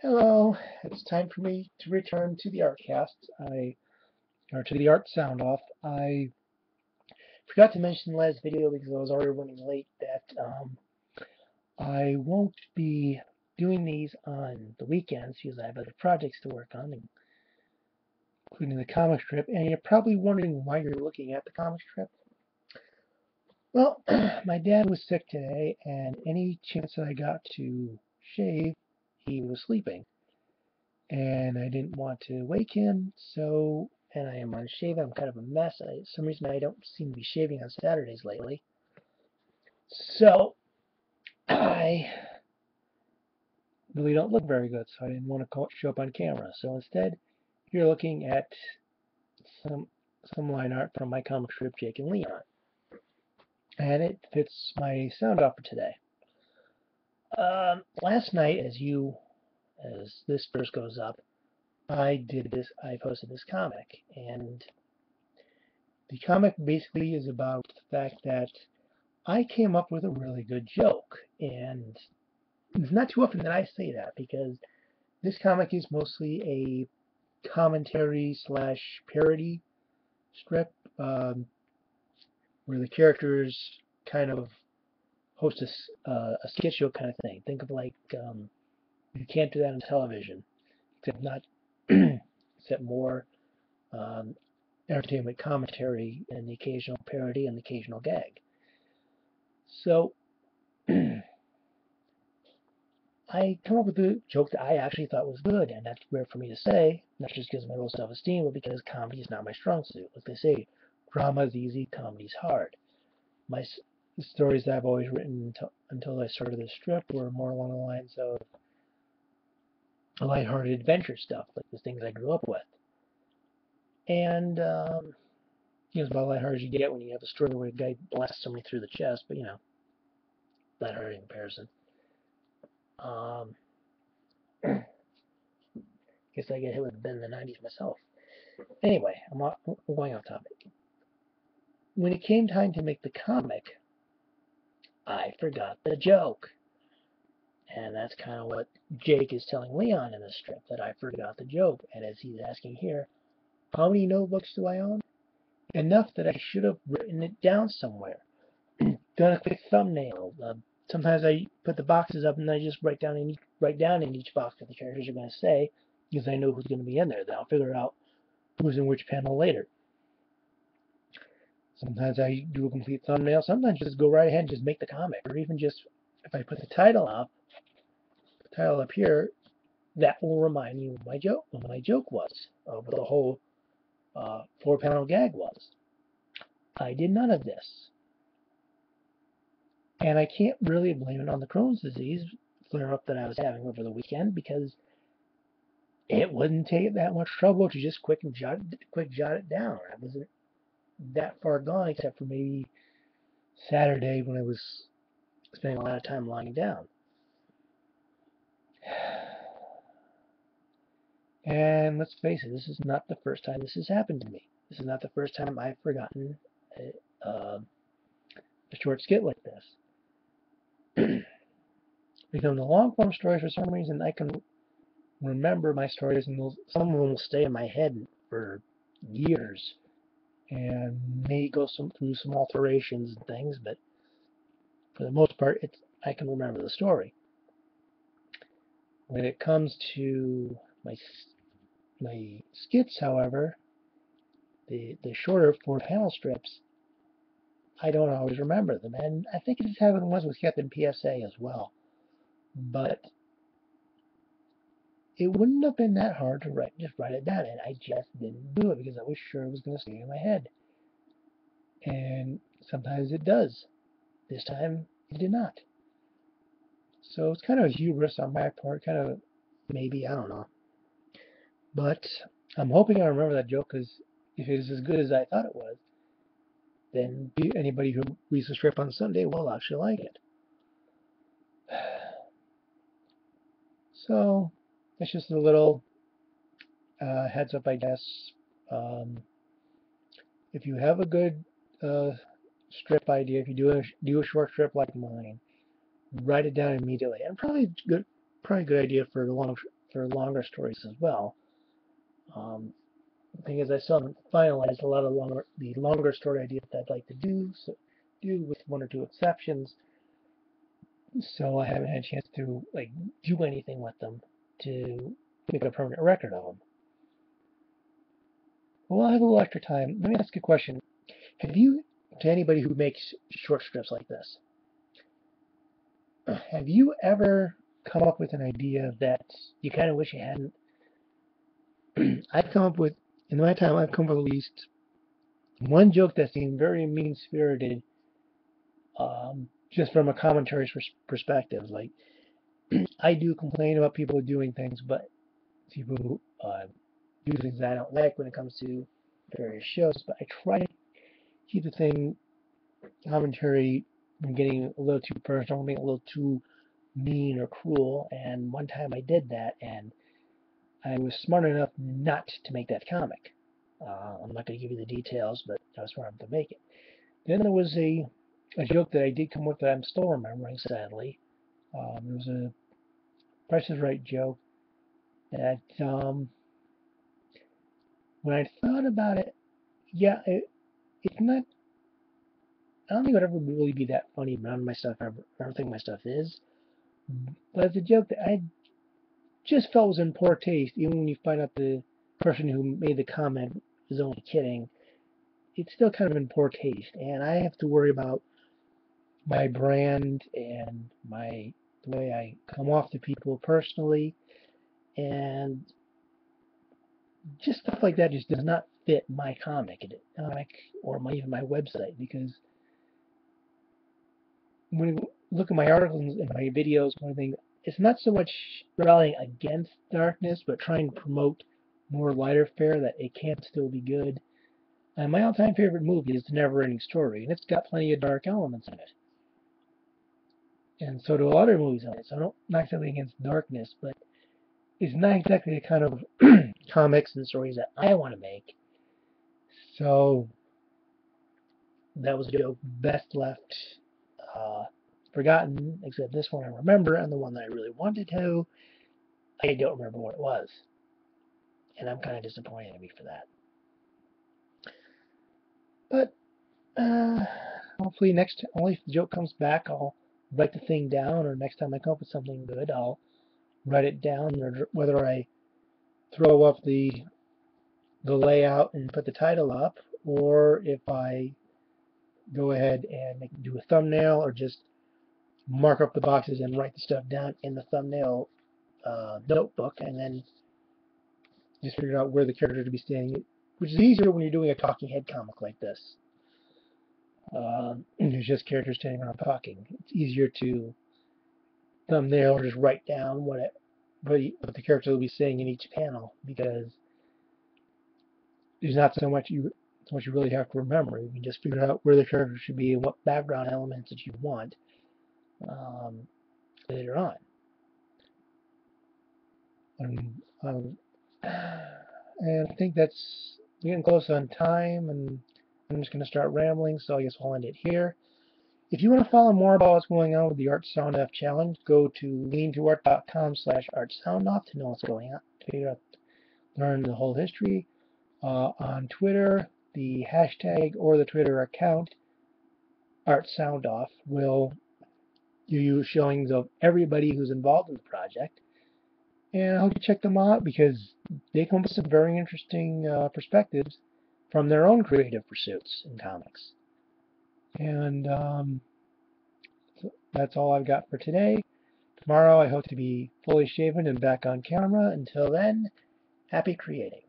Hello, it's time for me to return to the Artcast. Or to the Art Soundoff. I forgot to mention in the last video because I was already running late that I won't be doing these on the weekends because I have other projects to work on, including the comic strip. And you're probably wondering why you're looking at the comic strip. Well, my dad was sick today, and any chance that I got to shave, he was sleeping. And I didn't want to wake him, and I am unshaven. I'm kind of a mess. For some reason I don't seem to be shaving on Saturdays lately. So I really don't look very good, so I didn't want to show up on camera. So instead, you're looking at some some line art from my comic strip Jake and Leon, and it fits my sound off for today. Last night, as this first goes up, I did this. I posted this comic, and the comic basically is about the fact that I came up with a really good joke, and it's not too often that I say that because this comic is mostly a commentary slash parody strip where the characters kind of host a sketch show kind of thing. Think of like you can't do that on television, except not except more um, entertainment commentary and the occasional parody and the occasional gag. So I come up with a joke that I actually thought was good, and that's rare for me to say, not just because of my low self-esteem, but because comedy is not my strong suit. Like they say, drama is easy, comedy is hard. The stories that I've always written until I started this strip were more along the lines of lighthearted adventure stuff, like the things I grew up with. And, it's about lighthearted you get when you have a story where a guy blasts somebody through the chest, but, lighthearted in comparison. Um, guess I get hit with a bin in the 90s myself. Anyway, I'm going off topic. When it came time to make the comic, I forgot the joke. And that's kind of what Jake is telling Leon in the strip, that I forgot the joke. And as he's asking here, how many notebooks do I own? Enough that I should have written it down somewhere. Done a quick thumbnail. Sometimes I put the boxes up and I just write down in each box what the characters are going to say, because I know who's going to be in there. Then I'll figure out who's in which panel later. Sometimes I do a complete thumbnail. Sometimes just go right ahead and just make the comic, or even just if I put the title up here, that will remind me what my joke was, what the whole 4-panel gag was. I did none of this, and I can't really blame it on the Crohn's disease flare up that I was having over the weekend because it wouldn't take that much trouble to just quick jot it down. I wasn't that far gone, except for maybe Saturday when I was spending a lot of time lying down. And let's face it, this is not the first time this has happened to me. This is not the first time I've forgotten a short skit like this. Because the long form stories, for some reason, I can remember my stories, and some of them will stay in my head for years, and may go through some alterations and things, but for the most part, I can remember the story. When it comes to my skits, however, the shorter 4-panel strips, I don't always remember them, and I think it's happened once with Captain PSA as well. But it wouldn't have been that hard to just write it down, and I just didn't do it because I was sure it was going to stay in my head. And sometimes it does. This time it did not. So it's kind of hubris on my part, kind of maybe, I don't know. But I'm hoping I remember that joke, because if it is as good as I thought it was, then anybody who reads the strip on Sunday will actually like it. So it's just a little heads up, I guess. Um, if you have a good strip idea, if you do a short strip like mine, write it down immediately. And probably a good idea for for longer stories as well. The thing is, I still haven't finalized a lot of the longer story ideas that I'd like to do, with one or two exceptions. So I haven't had a chance to do anything with them to make a permanent record of them. Well, I have a little extra time. Let me ask you a question. To anybody who makes short scripts like this, have you ever come up with an idea that you kind of wish you hadn't? In my time, I've come up with at least one joke that seemed very mean-spirited, just from a commentary perspective. Like, I do complain about people doing things, but people who do things that I don't like when it comes to various shows. But I try to keep the commentary from getting a little too personal, being a little too mean or cruel. And one time I did that, and I was smart enough not to make that comic. I'm not going to give you the details, but I was smart enough to make it. Then there was a joke that I did come up with that I'm still remembering, sadly. It was a Price is Right joke that, when I thought about it, yeah, it's not. I don't think it would ever really be that funny around my stuff. I don't think my stuff is. But it's a joke that I just felt was in poor taste, even when you find out the person who made the comment is only kidding. It's still kind of in poor taste, and I have to worry about my brand and the way I come off to people personally, and just stuff like that just does not fit my comic or even my website, because when you look at my articles and my videos, one thing, it's not so much rallying against darkness, but trying to promote more lighter fare, that it can still be good. And my all-time favorite movie is The Never-Ending Story, and it's got plenty of dark elements in it. And so do a lot of movies on it. So I'm not exactly against darkness, but it's not exactly the kind of comics and stories that I want to make. So that was a joke best left forgotten, except this one I remember, and the one that I really wanted to, I don't remember what it was. And I'm kind of disappointed in me for that. But hopefully only if the joke comes back, I'll write the thing down, or next time I come up with something good, I'll write it down, or whether I throw up the layout and put the title up, or if I go ahead and do a thumbnail, or just mark up the boxes and write the stuff down in the thumbnail notebook, and then just figure out where the character to be standing, which is easier when you're doing a talking head comic like this. There's just characters standing around talking. It's easier to thumbnail or just write down what the character will be saying in each panel, because there's not so much you really have to remember. You can just figure out where the character should be and what background elements that you want later on. And I think that's getting close on time, and I'm just going to start rambling, so I guess we'll end it here. If you want to follow more about what's going on with the Art Soundoff challenge, go to leantoart.com/artsoundoff to know what's going on, to learn the whole history. On Twitter, the hashtag or the Twitter account, Art Soundoff, will give you showings of everybody who's involved in the project. And I hope you check them out, because they come up with some very interesting perspectives from their own creative pursuits in comics. And that's all I've got for today. Tomorrow I hope to be fully shaven and back on camera. Until then, happy creating.